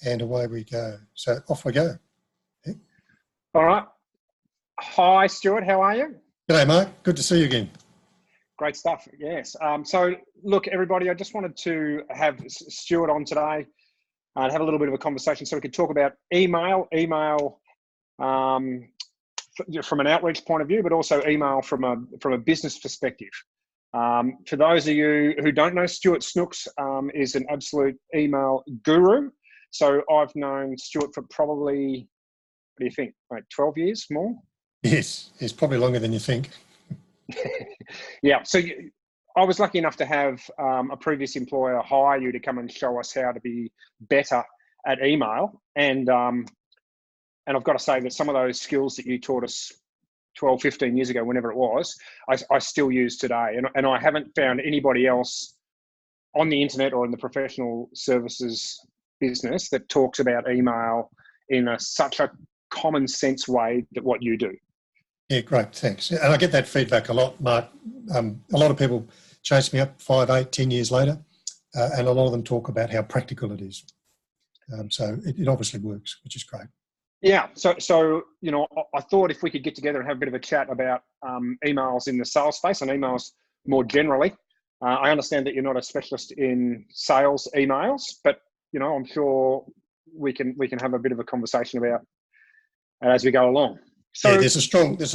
and away we go. So off we go. All right. Hi, Stuart. How are you? G'day, Mark. Good to see you again. Great stuff. Yes. So, look, everybody, I just wanted to have Stuart on today and have a little bit of a conversation so we could talk about email, from an outreach point of view, but also email from a business perspective. For those of you who don't know, Stuart Snooks is an absolute email guru. So I've known Stuart for probably, what do you think, like 12 years more? Yes, it's probably longer than you think. Yeah. So I was lucky enough to have a previous employer hire you to come and show us how to be better at email. And I've got to say that some of those skills that you taught us 12, 15 years ago, whenever it was, I still use today. And I haven't found anybody else on the internet or in the professional services business that talks about email in such a common sense way that what you do. Yeah, great, thanks. And I get that feedback a lot, Mark. A lot of people chase me up 5, 8, 10 years later, and a lot of them talk about how practical it is. So it obviously works, which is great. Yeah, so you know, I thought if we could get together and have a bit of a chat about emails in the sales space and emails more generally. I understand that you're not a specialist in sales emails, but you know, I'm sure we can have a bit of a conversation about it as we go along. So yeah, there's a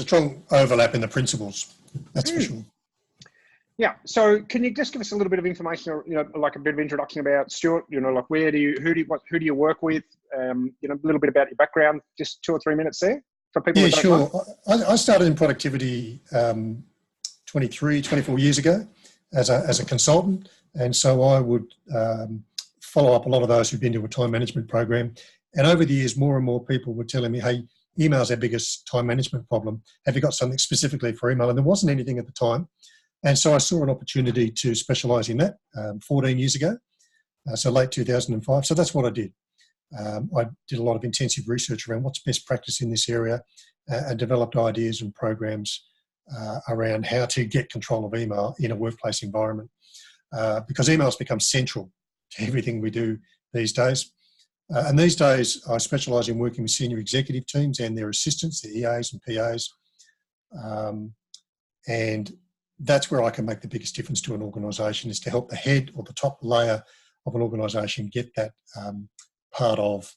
strong overlap in the principles. That's for sure. Yeah. So can you just give us a little bit of information, or, you know, like a bit of introduction about Stuart? You know, like who do you work with? You know, a little bit about your background. Just 2 or 3 minutes there for people. Yeah, that don't sure. I started in productivity 23, 24 years ago as a consultant, and so I would follow up a lot of those who've been to a time management program. And over the years, more and more people were telling me, "Hey, email's our biggest time management problem. Have you got something specifically for email?" And there wasn't anything at the time. And so I saw an opportunity to specialise in that 14 years ago, so late 2005. So that's what I did. I did a lot of intensive research around what's best practice in this area and developed ideas and programs around how to get control of email in a workplace environment, because email's become central to everything we do these days. And these days, I specialise in working with senior executive teams and their assistants, the EAs and PAs. And that's where I can make the biggest difference to an organisation, is to help the head or the top layer of an organisation get that part of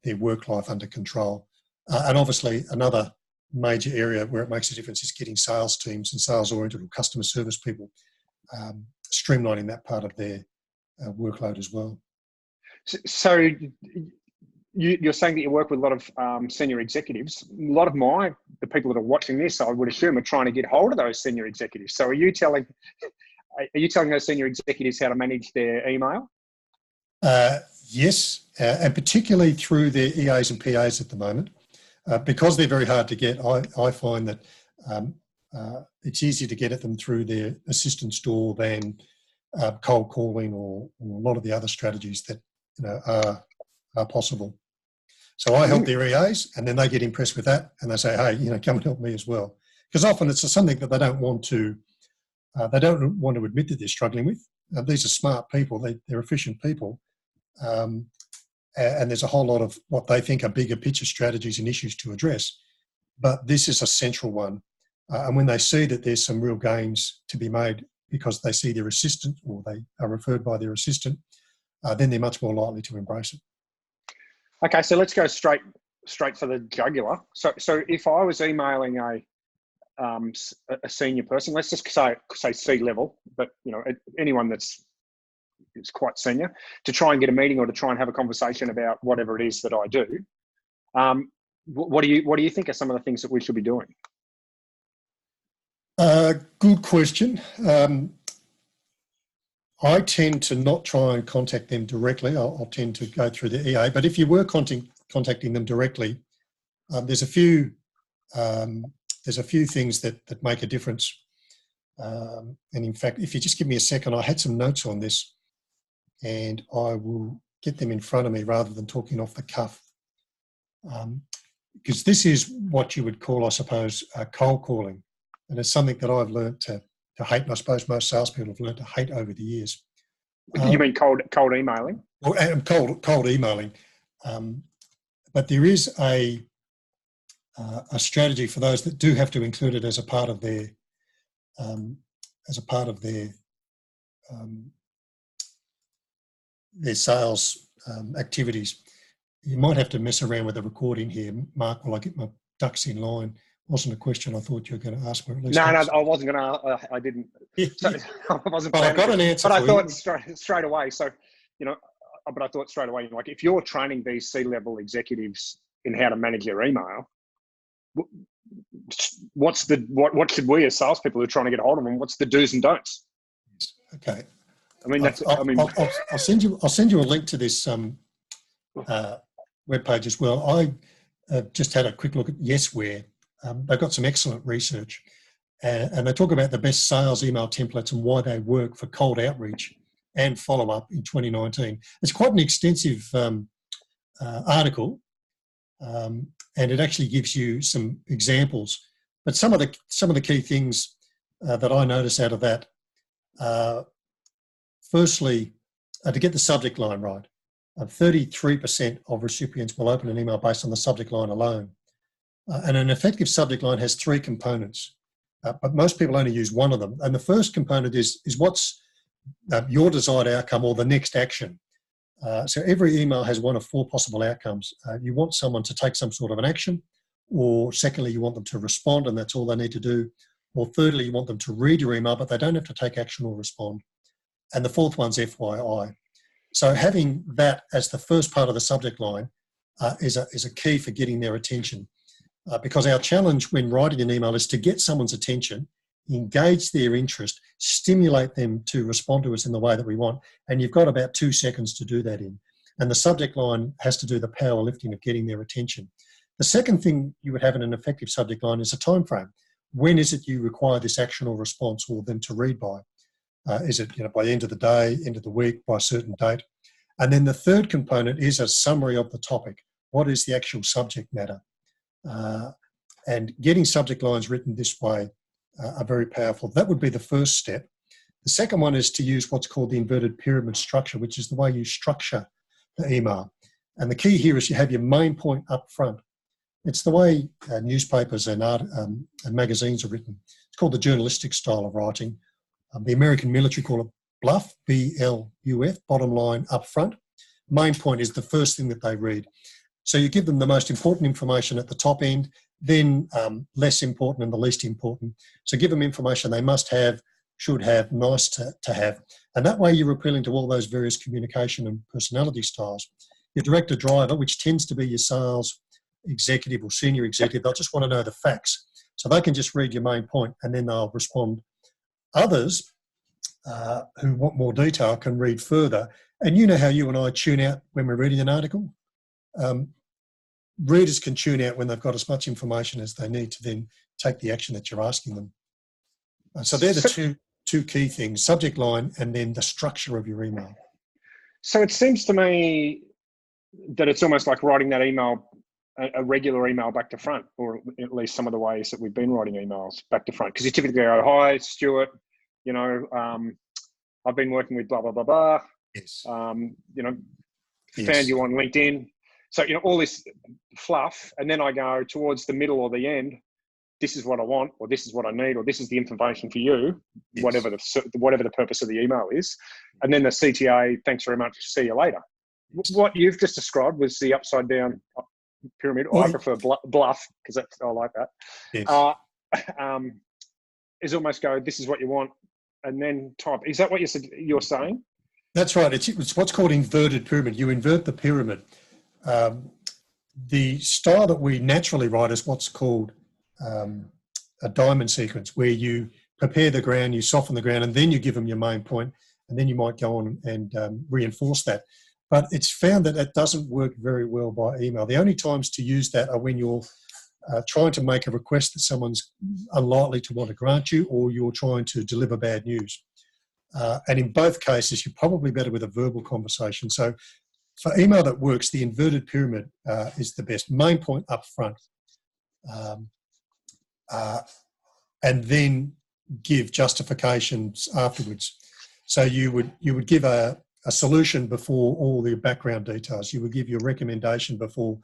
their work life under control. And obviously, another major area where it makes a difference is getting sales teams and sales-oriented or customer service people streamlining that part of their workload as well. So you're saying that you work with a lot of senior executives. A lot of the people that are watching this, I would assume, are trying to get hold of those senior executives. So are you telling those senior executives how to manage their email? Yes, and particularly through their EAs and PAs at the moment. Because they're very hard to get, I find that it's easier to get at them through their assistant store than cold calling or a lot of the other strategies that are possible. So I help their EAs, and then they get impressed with that, and they say, "Hey, come and help me as well." Because often it's something that they don't want to admit that they're struggling with. These are smart people; they're efficient people, and there's a whole lot of what they think are bigger picture strategies and issues to address. But this is a central one, and when they see that there's some real gains to be made because they see their assistant or they are referred by their assistant, then they're much more likely to embrace it. Okay, so let's go straight for the jugular. So if I was emailing a senior person, let's just say C level, but anyone that's quite senior, to try and get a meeting or to try and have a conversation about whatever it is that I do, what do you think are some of the things that we should be doing? Good question. I tend to not try and contact them directly. I'll tend to go through the EA. But if you were contacting them directly, there's a few things that make a difference. And in fact, if you just give me a second, I had some notes on this, and I will get them in front of me rather than talking off the cuff. Because this is what you would call, I suppose, cold calling, and it's something that I've learned to hate, and I suppose most salespeople have learned to hate over the years. You mean cold emailing? or cold emailing. But there is a strategy for those that do have to include it as a part of their their sales activities. You might have to mess around with the recording here, Mark, while I get my ducks in line. Wasn't a question I thought you were going to ask me. At least no, I wasn't going to. I didn't. So, I wasn't. But I got an answer. But I thought straight away. So, but I thought straight away, like if you're training these C-level executives in how to manage their email, what should we as salespeople who are trying to get a hold of them? What's the do's and don'ts? Okay. I mean, I'll send you a link to this webpage as well. I just had a quick look at Yesware. They've got some excellent research, and they talk about the best sales email templates and why they work for cold outreach and follow-up in 2019. It's quite an extensive article, and it actually gives you some examples. But some of the key things that I notice out of that, firstly, to get the subject line right. 33% of recipients will open an email based on the subject line alone. And an effective subject line has three components, but most people only use one of them. And the first component is what's your desired outcome or the next action. So every email has one of four possible outcomes. You want someone to take some sort of an action, or secondly, you want them to respond and that's all they need to do. Or thirdly, you want them to read your email, but they don't have to take action or respond. And the fourth one's FYI. So having that as the first part of the subject line is a key for getting their attention. Because our challenge when writing an email is to get someone's attention, engage their interest, stimulate them to respond to us in the way that we want. And you've got about 2 seconds to do that in. And the subject line has to do the powerlifting of getting their attention. The second thing you would have in an effective subject line is a time frame. When is it you require this action or response or them to read by? Is it by the end of the day, end of the week, by a certain date? And then the third component is a summary of the topic. What is the actual subject matter? And getting subject lines written this way are very powerful. That would be the first step. The second one is to use what's called the inverted pyramid structure, which is the way you structure the email. And the key here is you have your main point up front. It's the way newspapers and magazines are written. It's called the journalistic style of writing. The American military call it BLUF, B-L-U-F, bottom line up front. Main point is the first thing that they read. So you give them the most important information at the top end, then less important and the least important. So give them information they must have, should have, nice to have. And that way you're appealing to all those various communication and personality styles. Your director driver, which tends to be your sales executive or senior executive, they'll just want to know the facts. So they can just read your main point and then they'll respond. Others who want more detail can read further. And you know how you and I tune out when we're reading an article? Readers can tune out when they've got as much information as they need to then take the action that you're asking them. So they're the two key things, subject line and then the structure of your email. So it seems to me that it's almost like writing that email, a regular email back to front, or at least some of the ways that we've been writing emails back to front. Because you typically go, hi, Stuart, I've been working with blah, blah, blah, blah. Yes. Found you on LinkedIn. So, all this fluff. And then I go towards the middle or the end. This is what I want, or this is what I need, or this is the information for you, yes. whatever the purpose of the email is. And then the CTA, thanks very much, see you later. Yes. What you've just described was the upside down pyramid, or I prefer bluff, because I like that. Yes. Is almost go, this is what you want, and then type. Is that what you're saying? That's right. It's what's called inverted pyramid. You invert the pyramid. The style that we naturally write is what's called a diamond sequence, where you prepare the ground, you soften the ground, and then you give them your main point, and then you might go on and reinforce that. But it's found that it doesn't work very well by email. The only times to use that are when you're trying to make a request that someone's unlikely to want to grant you, or you're trying to deliver bad news. And in both cases, you're probably better with a verbal conversation. So for email that works, the inverted pyramid is the best. Main point up front. And then give justifications afterwards. So you would give a a solution before all the background details. You would give your recommendation before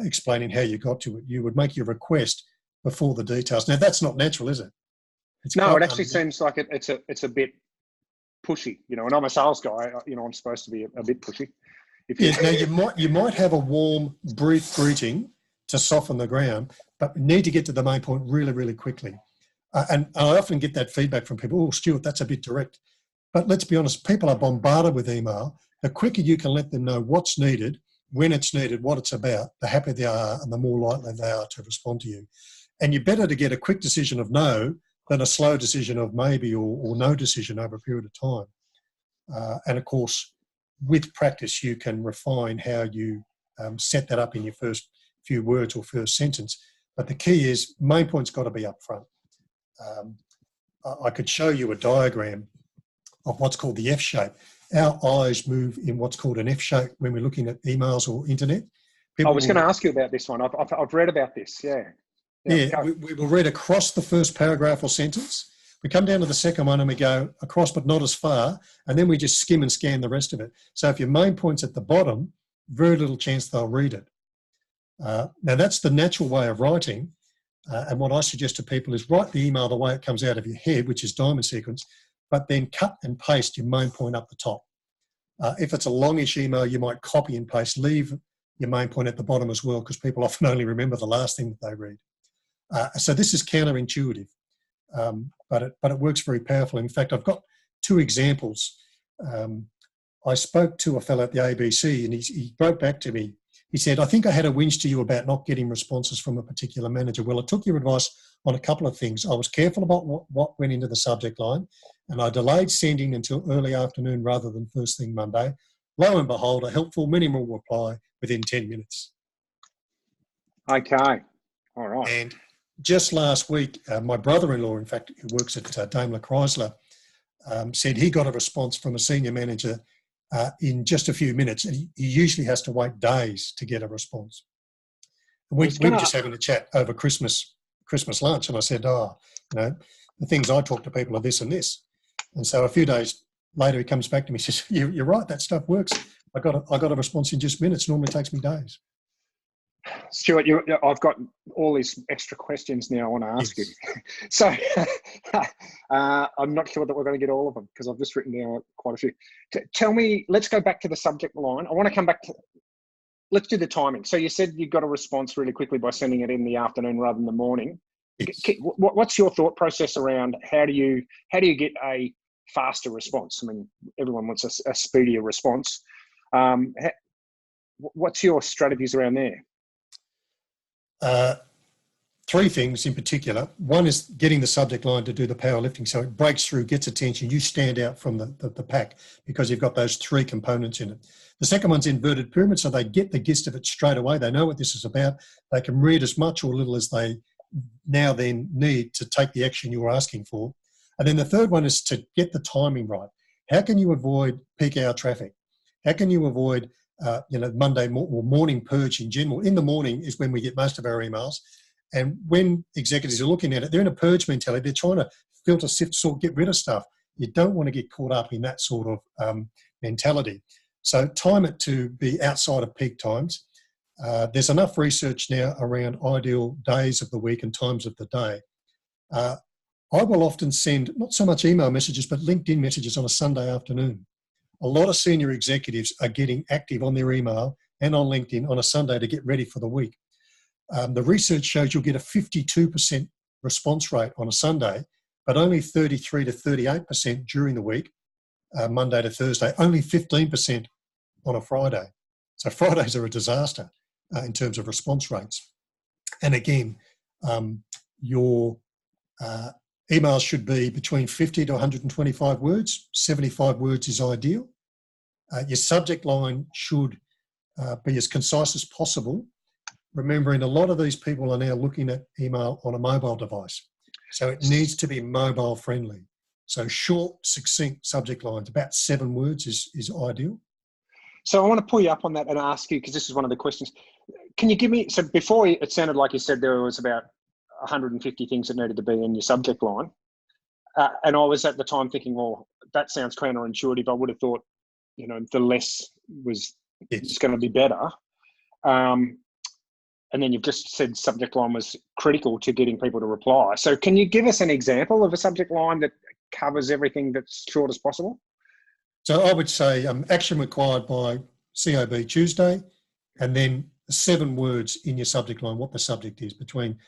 explaining how you got to it. You would make your request before the details. Now, that's not natural, is it? It's No, it actually seems like it's a bit pushy, you know, and I'm a sales guy, you know, I'm supposed to be a bit pushy. Now you might have a warm, brief greeting to soften the ground, but need to get to the main point really, really quickly. And I often get that feedback from people, oh, Stuart, that's a bit direct. But let's be honest, people are bombarded with email. The quicker you can let them know what's needed, when it's needed, what it's about, the happier they are and the more likely they are to respond to you. And you're better to get a quick decision of no than a slow decision of maybe or no decision over a period of time. And of course, with practice, you can refine how you set that up in your first few words or first sentence. But the key is main point's got to be up front. I could show you a diagram of what's called the F shape. Our eyes move in what's called an F shape when we're looking at emails or internet. I was going to ask you about this one. I've read about this, yeah. We will read across the first paragraph or sentence. We come down to the second one and we go across but not as far, and then we just skim and scan the rest of it. So if your main point's at the bottom, very little chance they'll read it. Now that's the natural way of writing, and what I suggest to people is write the email the way it comes out of your head, which is diamond sequence, but then cut and paste your main point up the top. If it's a longish email, you might copy and paste, leave your main point at the bottom as well, because people often only remember the last thing that they read. So this is counterintuitive, but it works very powerfully. In fact, I've got two examples. I spoke to a fellow at the ABC and he wrote back to me. He said, I think I had a whinge to you about not getting responses from a particular manager. Well, I took your advice on a couple of things. I was careful about what went into the subject line, and I delayed sending until early afternoon rather than first thing Monday. Lo and behold, a helpful minimal reply within 10 minutes. Okay, all right. And just last week, my brother-in-law, in fact, who works at Daimler Chrysler, said he got a response from a senior manager in just a few minutes, and he usually has to wait days to get a response. And we were just having a chat over Christmas lunch, and I said, the things I talk to people are this and this. And so a few days later, he comes back to me and says, you're right, that stuff works. I got a response in just minutes. Normally takes me days. Stuart, I've got all these extra questions now I want to ask you. So I'm not sure that we're going to get all of them because I've just written down quite a few. Tell me, let's go back to the subject line. I want to come back to, let's do the timing. So you said you got a response really quickly by sending it in the afternoon rather than the morning. Yes. What's your thought process around how do you get a faster response? I mean, everyone wants a speedier response. What's your strategies around there? Three things in particular. One is getting the subject line to do the powerlifting, so it breaks through, gets attention. You stand out from the pack because you've got those three components in it. The second one's inverted pyramid, so they get the gist of it straight away. They know what this is about. They can read as much or little as they now then need to take the action you're asking for. And then the third one is to get the timing right. How can you avoid peak hour traffic? How can you avoid Monday or morning purge in general? In the morning is when we get most of our emails. And when executives are looking at it, they're in a purge mentality. They're trying to filter, sift, sort, get rid of stuff. You don't want to get caught up in that sort of mentality. So time it to be outside of peak times. There's enough research now around ideal days of the week and times of the day. I will often send not so much email messages, but LinkedIn messages on a Sunday afternoon. A lot of senior executives are getting active on their email and on LinkedIn on a Sunday to get ready for the week. The research shows you'll get a 52% response rate on a Sunday, but only 33 to 38% during the week, Monday to Thursday, only 15% on a Friday. So Fridays are a disaster in terms of response rates. And again, your emails should be between 50 to 125 words. 75 words is ideal. Your subject line should be as concise as possible, remembering a lot of these people are now looking at email on a mobile device. So it needs to be mobile friendly. So short, succinct subject lines, about 7 words is ideal. So I want to pull you up on that and ask you, because this is one of the questions. Can you give me, so before it sounded like you said there was about 150 things that needed to be in your subject line. And I was at the time thinking, well, that sounds counterintuitive. I would have thought the less was Yes. going to be better. And then you've just said subject line was critical to getting people to reply. So can you give us an example of a subject line that covers everything that's short as possible? So I would say action required by COB Tuesday, and then 7 words in your subject line, what the subject is, between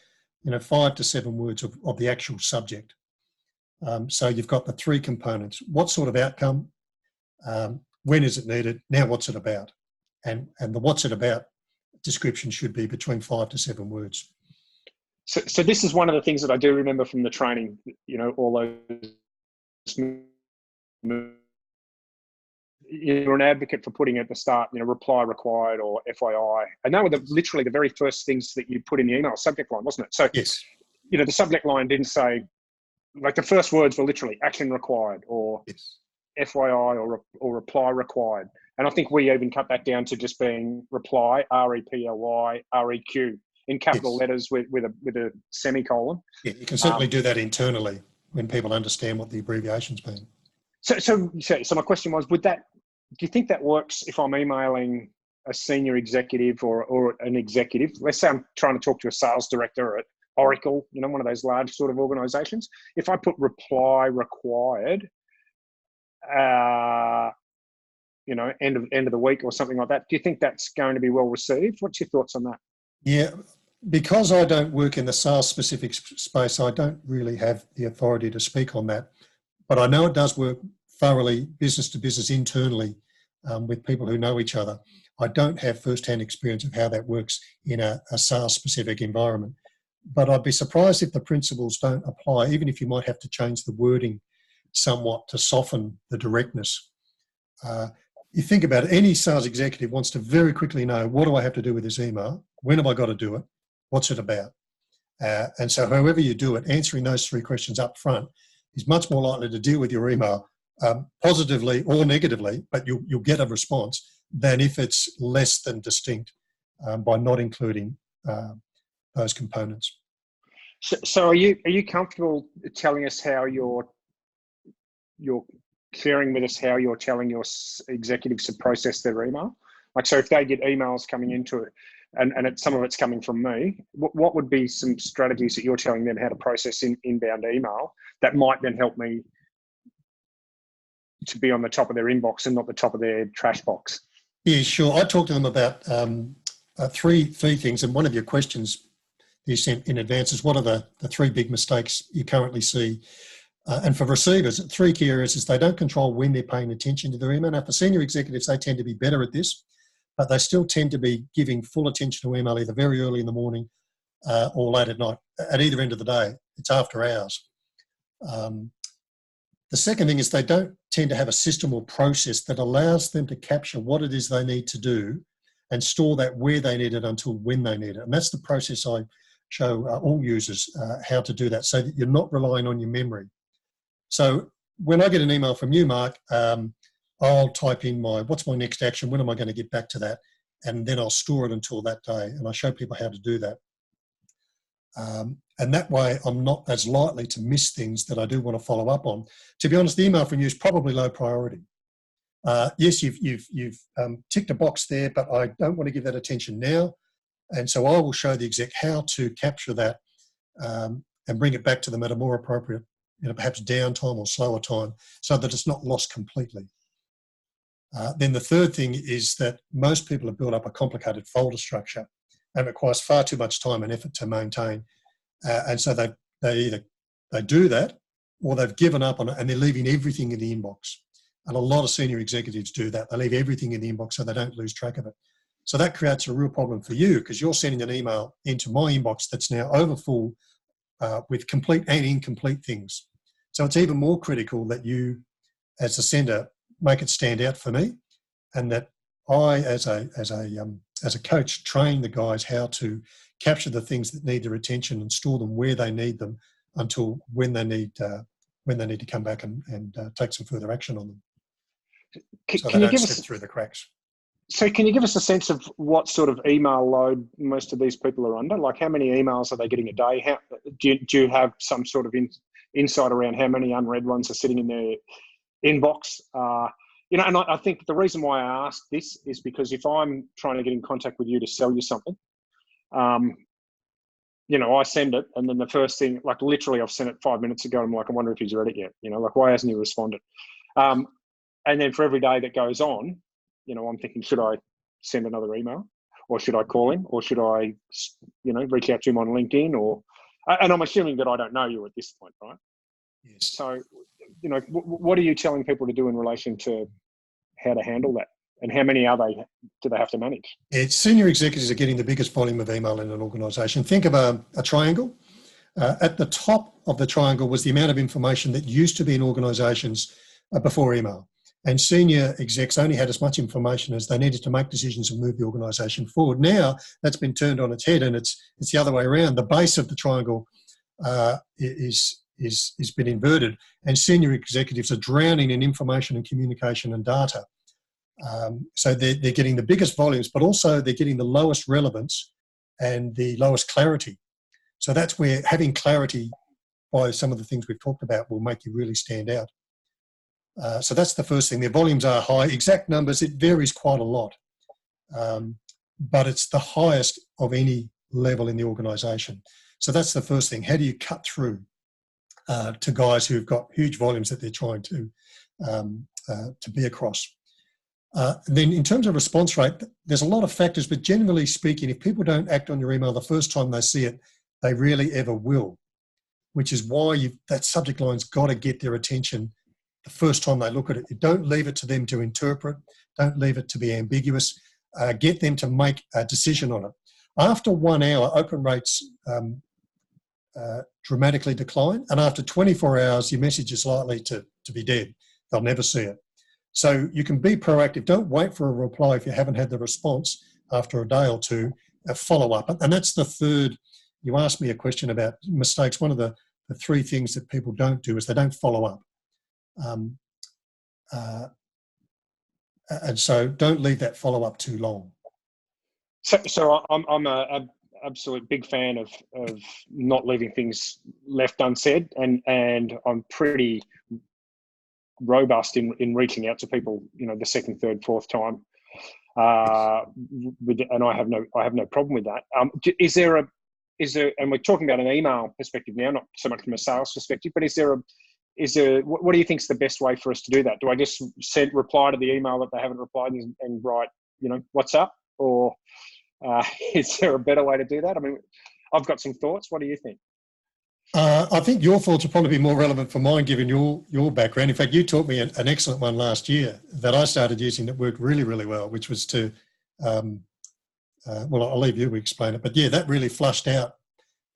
5 to 7 words of the actual subject. So you've got the 3 components. What sort of outcome? When is it needed? Now what's it about? And the what's it about description should be between 5 to 7 words. So this is one of the things that I do remember from the training, all those, you're an advocate for putting at the start, reply required or FYI. And that were literally the very first things that you put in the email subject line, wasn't it? So, yes. The subject line didn't say, like the first words were literally action required or Yes. FYI or reply required. And I think we even cut that down to just being reply, REPLY, REQ in capital letters with a semicolon. Yeah, you can certainly do that internally when people understand what the abbreviation's mean. So my question was, do you think that works if I'm emailing a senior executive or an executive? Let's say I'm trying to talk to a sales director at Oracle, one of those large sort of organizations. If I put reply required, end of the week or something like that, do you think that's going to be well received? What's your thoughts on that? Yeah, because I don't work in the sales specific space, I don't really have the authority to speak on that. But I know it does work thoroughly business to business internally with people who know each other. I don't have first-hand experience of how that works in a sales specific environment. But I'd be surprised if the principles don't apply, even if you might have to change the wording somewhat to soften the directness. You think about it, any sales executive wants to very quickly know, what do I have to do with this email? When have I got to do it? What's it about? And so however you do it, answering those 3 questions up front is much more likely to deal with your email positively or negatively, but you'll get a response than if it's less than distinct by not including those components. So are you comfortable telling us how you're sharing with us how you're telling your executives to process their email? Like, so if they get emails coming into it and some of it's coming from me, what would be some strategies that you're telling them how to process inbound email that might then help me to be on the top of their inbox and not the top of their trash box? Yeah, sure. I talked to them about 3 things, and one of your questions you sent in advance is, what are the 3 big mistakes you currently see? And for receivers, 3 key areas is they don't control when they're paying attention to their email. Now, for senior executives, they tend to be better at this, but they still tend to be giving full attention to email either very early in the morning or late at night. At either end of the day, it's after hours. The second thing is they don't tend to have a system or process that allows them to capture what it is they need to do and store that where they need it until when they need it. And that's the process I show all users how to do that, so that you're not relying on your memory. So when I get an email from you, Mark, I'll type in what's my next action, when am I going to get back to that, and then I'll store it until that day, and I show people how to do that. And that way I'm not as likely to miss things that I do want to follow up on. To be honest, the email from you is probably low priority. Yes, you've ticked a box there, but I don't want to give that attention now. And so I will show the exec how to capture that and bring it back to them at a more appropriate, perhaps downtime or slower time, so that it's not lost completely. Then the third thing is that most people have built up a complicated folder structure and it requires far too much time and effort to maintain. And so they either do that or they've given up on it and they're leaving everything in the inbox. And a lot of senior executives do that. They leave everything in the inbox so they don't lose track of it. So that creates a real problem for you, because you're sending an email into my inbox that's now overfull with complete and incomplete things. So it's even more critical that you, as a sender, make it stand out for me, and that I, as a coach, train the guys how to capture the things that need their attention and store them where they need them until when they need to come back and take some further action on them. So they don't slip through the cracks. So can you give us a sense of what sort of email load most of these people are under? Like, how many emails are they getting a day? Do you have some sort of insight around how many unread ones are sitting in their inbox? And I think the reason why I ask this is because if I'm trying to get in contact with you to sell you something, I send it, and then the first thing, like literally I've sent it 5 minutes ago, I'm like, I wonder if he's read it yet, like why hasn't he responded? And then for every day that goes on, I'm thinking, should I send another email, or should I call him, or should I, reach out to him on LinkedIn, and I'm assuming that I don't know you at this point, right? Yes. So, what are you telling people to do in relation to how to handle that, and how many do they have to manage? It's senior executives are getting the biggest volume of email in an organisation. Think of a triangle. At the top of the triangle was the amount of information that used to be in organisations before email. And senior execs only had as much information as they needed to make decisions and move the organisation forward. Now that's been turned on its head, and it's the other way around. The base of the triangle is been inverted, and senior executives are drowning in information and communication and data. So they're getting the biggest volumes, but also they're getting the lowest relevance and the lowest clarity. So that's where having clarity by some of the things we've talked about will make you really stand out. So that's the first thing. Their volumes are high. Exact numbers, it varies quite a lot. But it's the highest of any level in the organisation. So that's the first thing. How do you cut through to guys who've got huge volumes that they're trying to be across? Then in terms of response rate, there's a lot of factors, but generally speaking, if people don't act on your email the first time they see it, they rarely ever will, which is why that subject line's got to get their attention the first time they look at it. You don't leave it to them to interpret. Don't leave it to be ambiguous. Get them to make a decision on it. After 1 hour, open rates dramatically decline, and after 24 hours, your message is likely to be dead. They'll never see it. So you can be proactive. Don't wait for a reply if you haven't had the response after a day or two. Follow up. And that's the third. You asked me a question about mistakes. One of the 3 things that people don't do is they don't follow up. And so don't leave that follow-up too long. So I'm a absolute big fan of not leaving things left unsaid, and I'm pretty robust in reaching out to people, the second, third, fourth time, and I have no problem with that. Is there, and we're talking about an email perspective now, not so much from a sales perspective, but is there, what do you think is the best way for us to do that? Do I just reply to the email that they haven't replied and write, what's up? Or is there a better way to do that? I mean, I've got some thoughts. What do you think? I think your thoughts will probably be more relevant for mine, given your background. In fact, you taught me an excellent one last year that I started using that worked really, really well, which was to, well, I'll leave you to explain it. But yeah, that really flushed out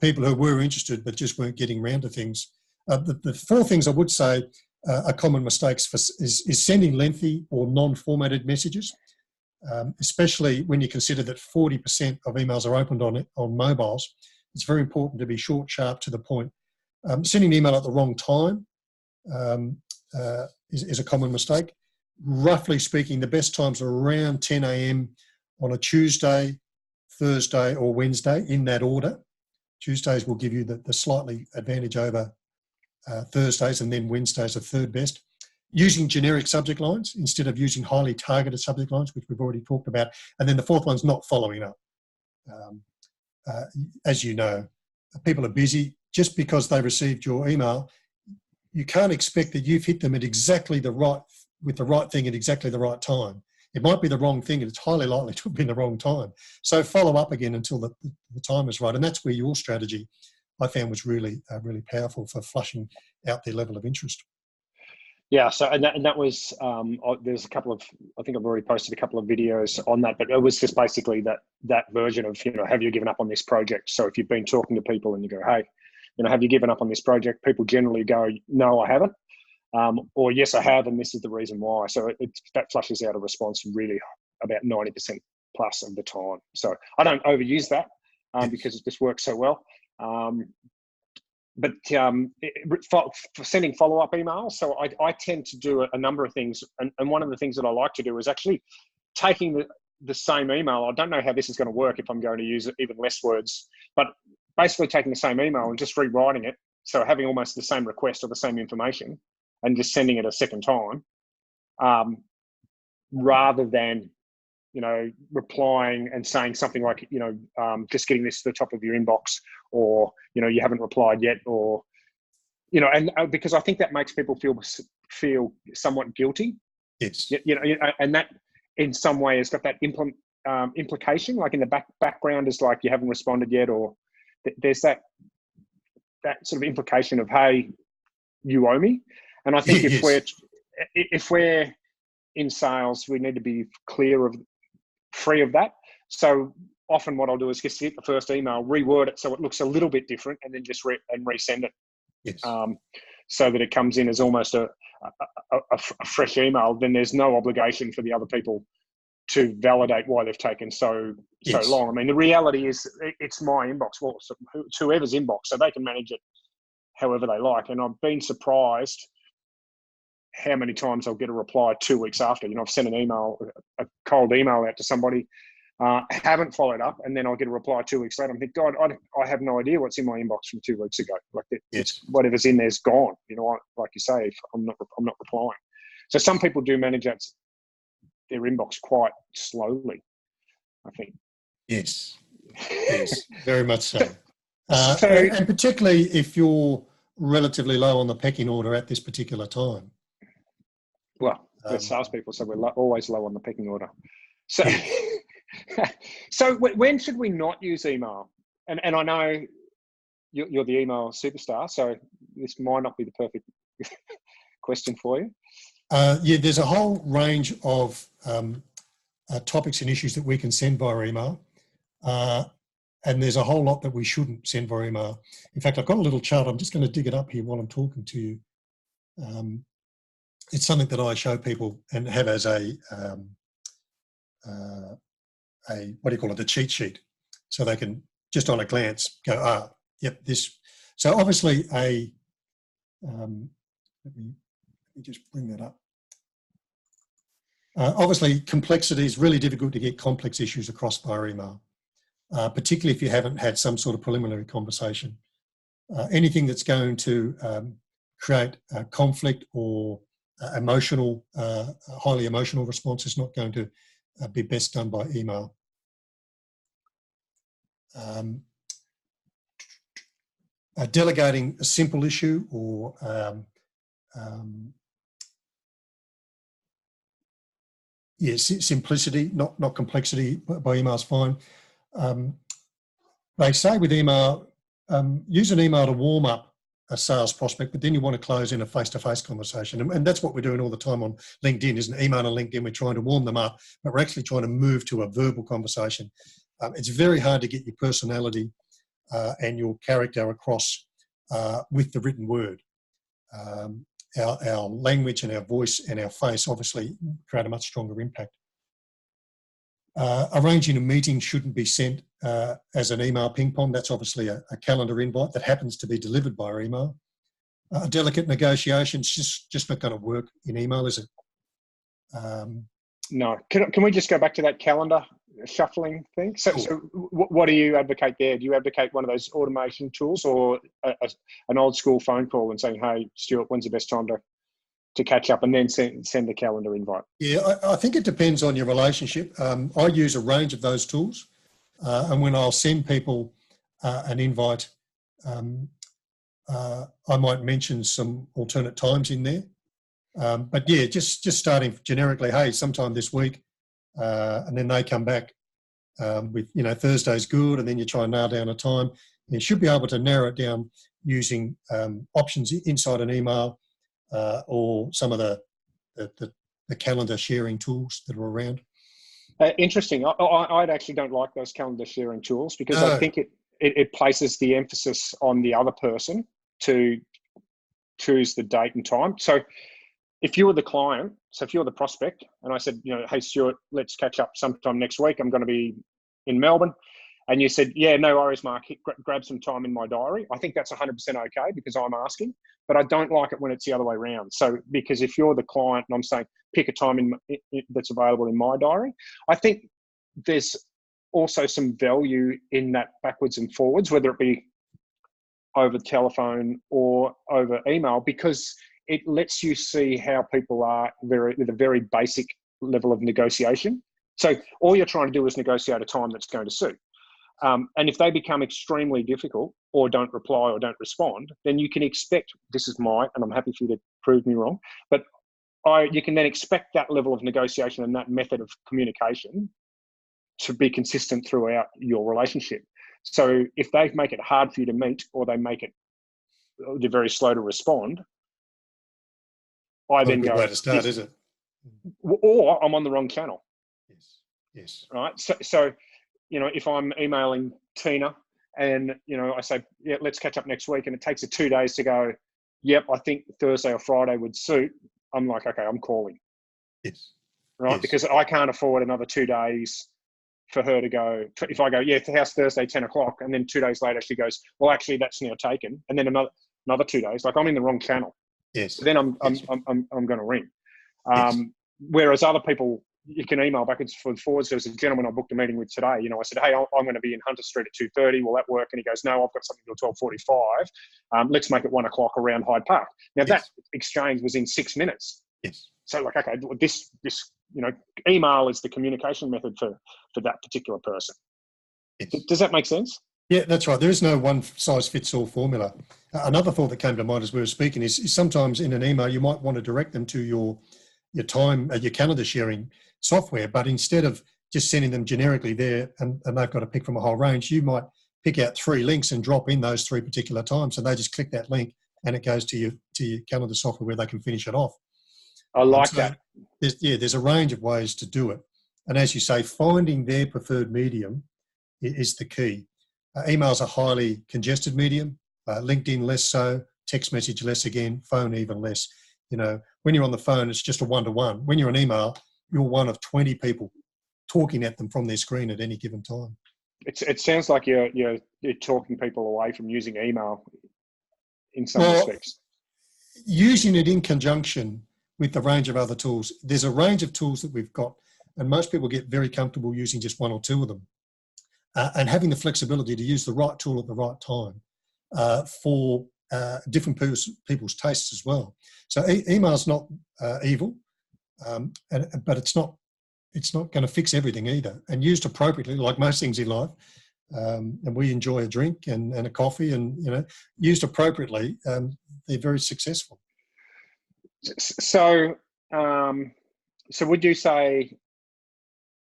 people who were interested but just weren't getting around to things. The 4 things I would say are common mistakes is sending lengthy or non-formatted messages, especially when you consider that 40% of emails are opened on mobiles. It's very important to be short, sharp, to the point. Sending an email at the wrong time is a common mistake. Roughly speaking, the best times are around 10 a.m. on a Tuesday, Thursday or Wednesday, in that order. Tuesdays will give you the slightly advantage over Thursdays, and then Wednesdays are third best. Using generic subject lines instead of using highly targeted subject lines, which we've already talked about. And then the 4th one's not following up. As you know, people are busy. Just because they received your email, you can't expect that you've hit them at exactly with the right thing at exactly the right time. It might be the wrong thing, and it's highly likely to have been the wrong time. So follow up again until the time is right. And that's where your strategy, I found, was really, really powerful for flushing out their level of interest. Yeah, so and that was there's a couple of, I think I've already posted a couple of videos on that, but it was just basically that version of, have you given up on this project? So if you've been talking to people and you go, hey, have you given up on this project? People generally go, no, I haven't, or yes, I have, and this is the reason why. So that flushes out a response really about 90% plus of the time. So I don't overuse that because it just works so well. But for sending follow-up emails, so I tend to do a number of things. And one of the things that I like to do is actually taking the same email. I don't know how this is going to work if I'm going to use even less words, but basically taking the same email and just rewriting it. So having almost the same request or the same information and just sending it a second time. rather than, replying and saying something like, just getting this to the top of your inbox, or, you haven't replied yet, or, and because I think that makes people feel somewhat guilty. Yes. And that in some way has got that implication, like in the background is like, you haven't responded yet, or there's that sort of implication of, hey, you owe me. And I think if we're in sales, we need to be free of that. So often what I'll do is just hit the first email, reword it so it looks a little bit different, and then just resend it. Yes. So that it comes in as almost a fresh email. Then there's no obligation for the other people to validate why they've taken so long. I mean, the reality is it's my inbox, well, it's whoever's inbox, so they can manage it however they like. And I've been surprised how many times I'll get a reply 2 weeks after. I've sent an email, a cold email out to somebody, haven't followed up, and then I'll get a reply 2 weeks later. I'm thinking, God, I have no idea what's in my inbox from 2 weeks ago. Like whatever's in there's gone. Like you say, if I'm not replying. So some people do manage their inbox quite slowly, I think. Yes, very much so. And particularly if you're relatively low on the pecking order at this particular time. Well, we're salespeople, so we're always low on the pecking order. So, so when should we not use email? And I know you're the email superstar, so this might not be the perfect question for you. There's a whole range of topics and issues that we can send via email. And there's a whole lot that we shouldn't send via email. In fact, I've got a little chart. I'm just going to dig it up here while I'm talking to you. It's something that I show people and have as a what do you call it, the cheat sheet. So they can just on a glance go, yep, this. So obviously let me just bring that up. Obviously, complexity is really difficult to get complex issues across via email, particularly if you haven't had some sort of preliminary conversation. Anything that's going to create conflict or highly emotional response is not going to be best done by email. Delegating a simple issue or simplicity, not complexity by email is fine. They say with email, use an email to warm up a sales prospect, but then you want to close in a face-to-face conversation. And that's what we're doing all the time on LinkedIn, isn't email on LinkedIn. We're trying to warm them up, but we're actually trying to move to a verbal conversation. It's very hard to get your personality and your character across with the written word. Our language and our voice and our face obviously create a much stronger impact. Arranging a meeting shouldn't be sent as an email ping pong. That's obviously a calendar invite that happens to be delivered by email. A delicate negotiation is just not going to work in email, is it? No. Can we just go back to that calendar shuffling thing? So, Cool. So what do you advocate there? Do you advocate one of those automation tools, or an old school phone call and saying, hey, Stuart, when's the best time to catch up, and then send the calendar invite? Yeah, I think it depends on your relationship. I use a range of those tools, and when I'll send people an invite, I might mention some alternate times in there. But yeah, just starting generically, hey, sometime this week, and then they come back with, Thursday's good, and then you try and nail down a time. You should be able to narrow it down using options inside an email or some of the calendar sharing tools that are around. Interesting. I actually don't like those calendar sharing tools because I think it places the emphasis on the other person to choose the date and time. So if you were the client, so if you're the prospect, and I said, hey, Stuart, let's catch up sometime next week. I'm going to be in Melbourne. And you said, yeah, no worries, Mark, grab some time in my diary. I think that's 100% okay because I'm asking, but I don't like it when it's the other way around. So because if you're the client and I'm saying, pick a time that's available in my diary, I think there's also some value in that backwards and forwards, whether it be over the telephone or over email, because it lets you see how people are with a very basic level of negotiation. So all you're trying to do is negotiate a time that's going to suit. And if they become extremely difficult or don't reply or don't respond, then you can expect, this is and I'm happy for you to prove me wrong, but you can then expect that level of negotiation and that method of communication to be consistent throughout your relationship. So if they make it hard for you to meet, or they make it, they're very slow to respond, I then go, way to start, is it? Or I'm on the wrong channel. Yes. Right. So, if I'm emailing Tina and, I say, yeah, let's catch up next week, and it takes her 2 days to go, yep, I think Thursday or Friday would suit. I'm like, okay, I'm calling. Yes. Right. Yes. Because I can't afford another 2 days for her to go. If I go, yeah, house Thursday, 10 o'clock. And then 2 days later, she goes, well, actually that's now taken. And then another 2 days, like I'm in the wrong channel. Yes. So then I'm going to ring. Whereas other people, you can email backwards and forwards. There was a gentleman I booked a meeting with today. I said, hey, I'm going to be in Hunter Street at 2:30. Will that work? And he goes, no, I've got something till 12:45. Let's make it 1 o'clock around Hyde Park. Now that exchange was in 6 minutes. Yes. So like, okay, this email is the communication method for that particular person. Yes. Does that make sense? Yeah, that's right. There is no one size fits all formula. Another thought that came to mind as we were speaking is sometimes in an email you might want to direct them to your time, your calendar sharing software, but instead of just sending them generically there and they've got to pick from a whole range, you might pick out 3 links and drop in those 3 particular times. So they just click that link and it goes to your calendar software where they can finish it off. I like that. There's a range of ways to do it. And as you say, finding their preferred medium is the key. Email's a highly congested medium, LinkedIn less so, text message less again, phone even less. When you're on the phone, it's just a one-to-one. When you're on email, you're one of 20 people talking at them from their screen at any given time. It sounds like you're talking people away from using email in some respects. Using it in conjunction with the range of other tools. There's a range of tools that we've got, and most people get very comfortable using just 1 or 2 of them. And having the flexibility to use the right tool at the right time for different people's tastes as well. So email's not evil, but it's not going to fix everything either. And used appropriately, like most things in life, and we enjoy a drink and a coffee, and used appropriately, they're very successful. So would you say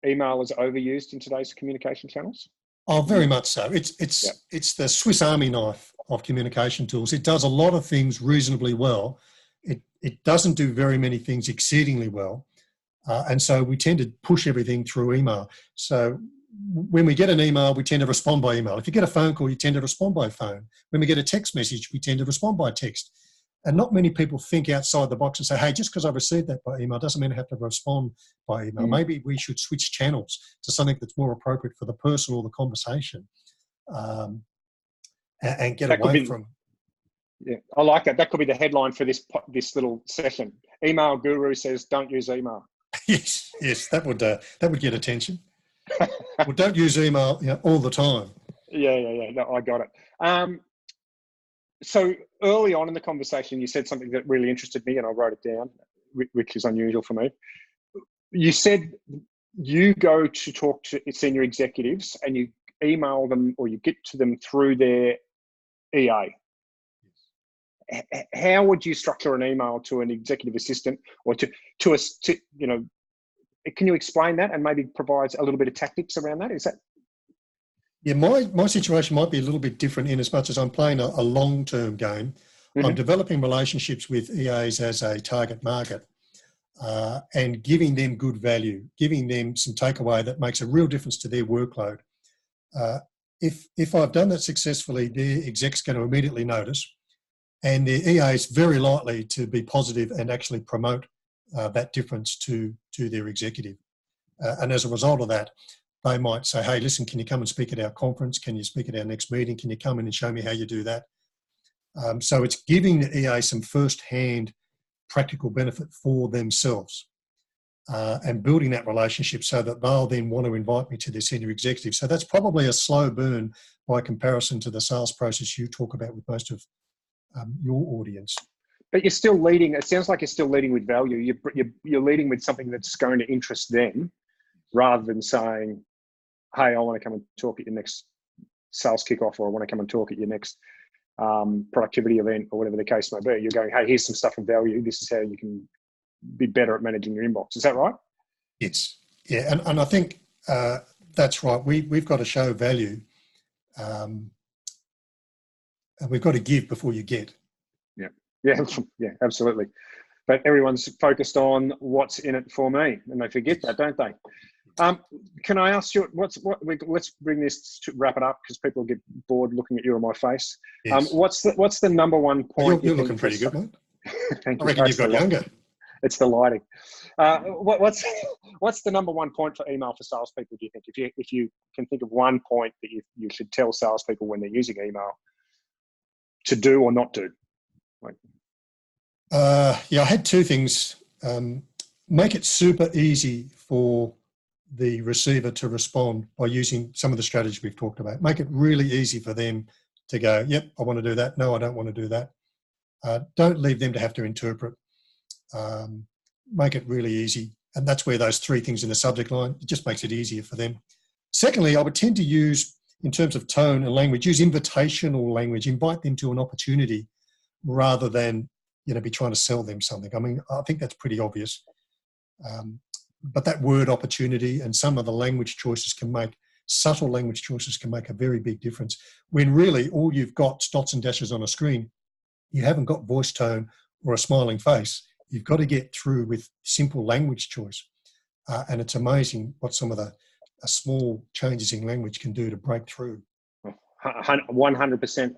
email is overused in today's communication channels? Oh, very much so. It's the Swiss Army knife of communication tools. It does a lot of things reasonably well. It doesn't do very many things exceedingly well. And so we tend to push everything through email. So when we get an email, we tend to respond by email. If you get a phone call, you tend to respond by phone. When we get a text message, we tend to respond by text. And not many people think outside the box and say, hey, just because I received that by email doesn't mean I have to respond by email. Maybe we should switch channels to something that's more appropriate for the person or the conversation, and get away from. Yeah, I like that. That could be the headline for this little session. Email guru says, don't use email. Yes, that would get attention. Well, don't use email all the time. Yeah. No, I got it. So early on in the conversation, you said something that really interested me, and I wrote it down, which is unusual for me. You said you go to talk to senior executives and you email them, or you get to them through their EA. How would you structure an email to an executive assistant, or to can you explain that and maybe provide a little bit of tactics around that? Is that? Yeah, my situation might be a little bit different in as much as I'm playing a long-term game. Mm-hmm. I'm developing relationships with EAs as a target market, and giving them good value, giving them some takeaway that makes a real difference to their workload. If I've done that successfully, their exec's going to immediately notice, and their EA is very likely to be positive and actually promote that difference to their executive. And as a result of that, they might say, hey, listen, can you come and speak at our conference? Can you speak at our next meeting? Can you come in and show me how you do that? So it's giving the EA some first-hand practical benefit for themselves, and building that relationship so that they'll then want to invite me to their senior executive. So that's probably a slow burn by comparison to the sales process you talk about with most of your audience. But you're still leading. It sounds like you're still leading with value. You're leading with something that's going to interest them, rather than saying, "Hey, I want to come and talk at your next sales kickoff, or I want to come and talk at your next productivity event," or whatever the case may be. You're going, "Hey, here's some stuff of value. This is how you can be better at managing your inbox." Is that right? Yes. Yeah, and I think that's right. We've got to show value, and we've got to give before you get. Yeah, absolutely. But everyone's focused on what's in it for me, and they forget that, don't they? Can I ask you, let's bring this to wrap it up, because people get bored looking at you on my face. Yes. What's the number one point? You're looking pretty good, mate. Thank I you. reckon you've got younger. It's the lighting. What's the number one point for email for salespeople, do you think? If you can think of one point that you should tell salespeople when they're using email to do or not do? Yeah, I had two things. Make it super easy for the receiver to respond by using some of the strategies we've talked about. Make it really easy for them to go, "Yep, I want to do that. No, I don't want to do that." Don't leave them to have to interpret. Make it really easy. And that's where those three things in the subject line, it just makes it easier for them. Secondly, I would tend to use, in terms of tone and language, use invitational language. Invite them to an opportunity rather than, be trying to sell them something. I mean, I think that's pretty obvious. But that word opportunity and some of the language choices subtle language choices can make a very big difference. When really all you've got dots and dashes on a screen, you haven't got voice tone or a smiling face. You've got to get through with simple language choice. And it's amazing what some of the small changes in language can do to break through. 100%.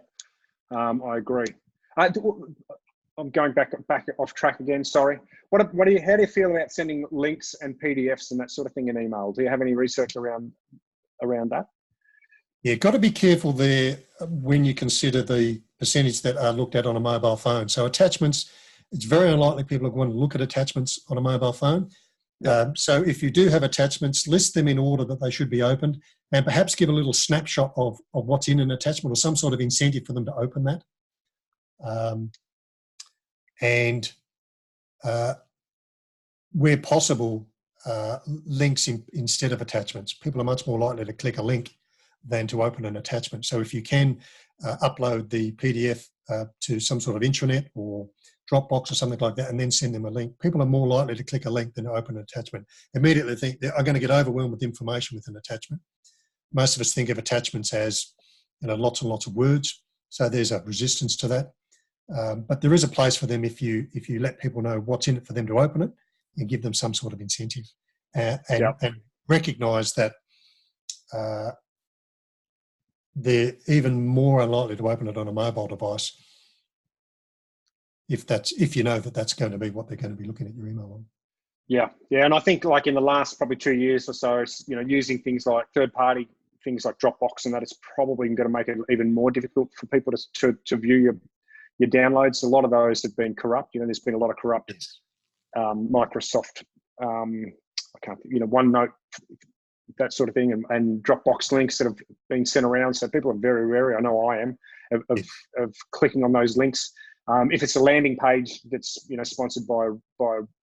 I agree. I'm going back off track again. Sorry. How do you feel about sending links and PDFs and that sort of thing in email? Do you have any research around that? Yeah, got to be careful there when you consider the percentage that are looked at on a mobile phone. So attachments, it's very unlikely people are going to look at attachments on a mobile phone. Yep. So if you do have attachments, list them in order that they should be opened, and perhaps give a little snapshot of what's in an attachment or some sort of incentive for them to open that. And where possible, links instead of attachments. People are much more likely to click a link than to open an attachment. So if you can upload the PDF to some sort of intranet or Dropbox or something like that, and then send them a link, people are more likely to click a link than to open an attachment. Immediately think they are going to get overwhelmed with information with an attachment. Most of us think of attachments as lots and lots of words, so there's a resistance to that. But there is a place for them if you let people know what's in it for them to open it and give them some sort of incentive, and recognise that they're even more unlikely to open it on a mobile device if you know that that's going to be what they're going to be looking at your email on. Yeah, and I think like in the last probably 2 years or so, using things like third-party things like Dropbox and that, it's probably going to make it even more difficult for people to view your downloads. A lot of those have been corrupt. There's been a lot of corrupt Microsoft, OneNote, that sort of thing, and Dropbox links that have been sent around. So people are very wary. I know I am of clicking on those links. If it's a landing page that's sponsored by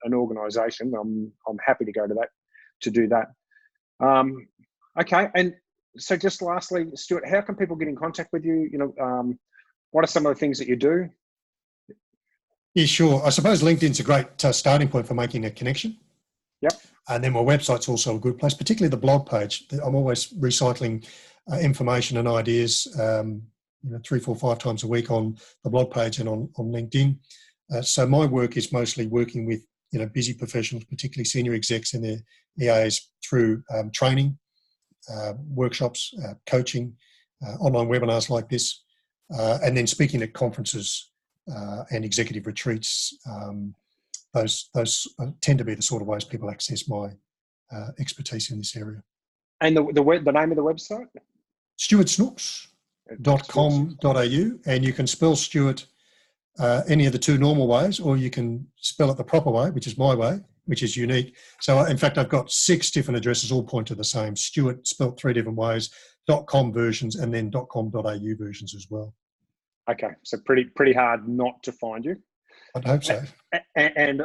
an organisation, I'm happy to go to that to do that. Okay, and so just lastly, Stuart, how can people get in contact with you? What are some of the things that you do? Yeah, sure. I suppose LinkedIn's a great starting point for making a connection. Yep. And then my website's also a good place, particularly the blog page. I'm always recycling information and ideas, 3, 4, 5 times a week on the blog page and on LinkedIn. So my work is mostly working with busy professionals, particularly senior execs and their EAs, through training, workshops, coaching, online webinars like this, and then speaking at conferences and executive retreats. Those tend to be the sort of ways people access my expertise in this area. And the name of the website? stuartsnooks.com.au, and you can spell Stuart any of the two normal ways, or you can spell it the proper way, which is my way, which is unique. So in fact, I've got 6 different addresses, all point to the same. Stuart spelt 3 different ways, .com versions, and then .com.au versions as well. Okay, so pretty hard not to find you. I'd hope so. And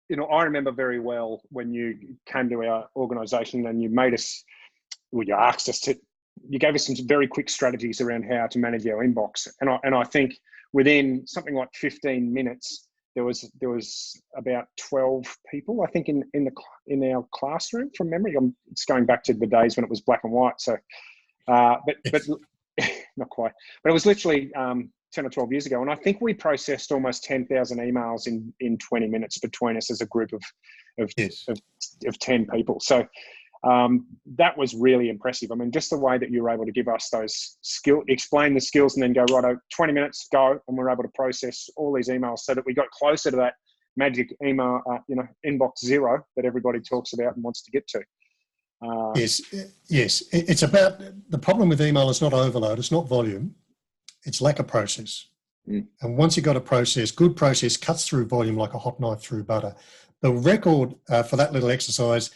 you know, I remember very well when you came to our organisation and you made us, well, you asked us to, you gave us some very quick strategies around how to manage our inbox. And I think within something like 15 minutes, there was about 12 people, I think, in our classroom from memory. It's going back to the days when it was black and white. So, but not quite. But it was literally 10 or 12 years ago. And I think we processed almost 10,000 emails in 20 minutes between us as a group of 10 people. So that was really impressive. I mean, just the way that you were able to give us those explain the skills and then go, right, 20 minutes, go. And we're able to process all these emails so that we got closer to that magic email, inbox zero that everybody talks about and wants to get to. Yes. It's about, the problem with email is not overload, it's not volume, it's lack of process. And once you've got a process, good process cuts through volume like a hot knife through butter. The record for that little exercise,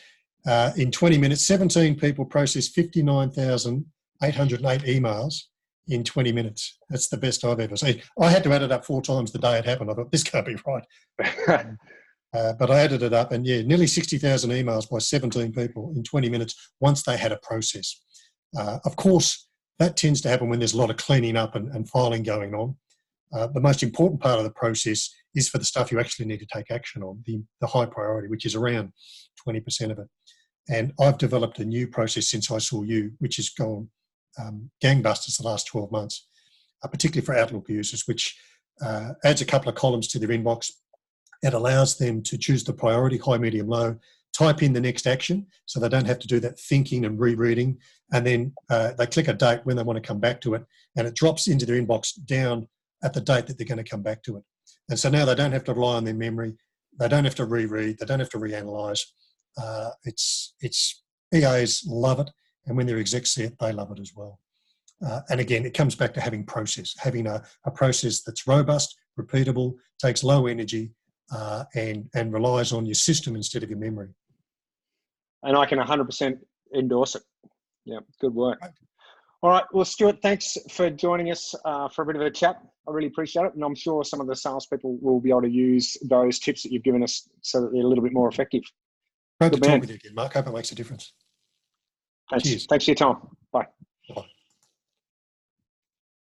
in 20 minutes, 17 people processed 59,808 emails in 20 minutes. That's the best I've ever seen. I had to add it up 4 times the day it happened. I thought, this can't be right. But I added it up, and nearly 60,000 emails by 17 people in 20 minutes once they had a process. Of course, that tends to happen when there's a lot of cleaning up and filing going on. The most important part of the process is for the stuff you actually need to take action on, the high priority, which is around 20% of it. And I've developed a new process since I saw you, which has gone gangbusters the last 12 months, particularly for Outlook users, which adds a couple of columns to their inbox. It allows them to choose the priority, high, medium, low, type in the next action so they don't have to do that thinking and rereading, and then they click a date when they want to come back to it, and it drops into their inbox down at the date that they're going to come back to it. And so now they don't have to rely on their memory, they don't have to reread, they don't have to reanalyze. EAs love it, and when their execs see it, they love it as well. And again, it comes back to having process, having a process that's robust, repeatable, takes low energy, and relies on your system instead of your memory. And I can 100% endorse it. Yeah, good work. Right. All right. Well, Stuart, thanks for joining us for a bit of a chat. I really appreciate it. And I'm sure some of the salespeople will be able to use those tips that you've given us so that they're a little bit more effective. Great to talk with you again, Mark. Hope it makes a difference. Thanks. Cheers. Thanks for your time. Bye. Bye.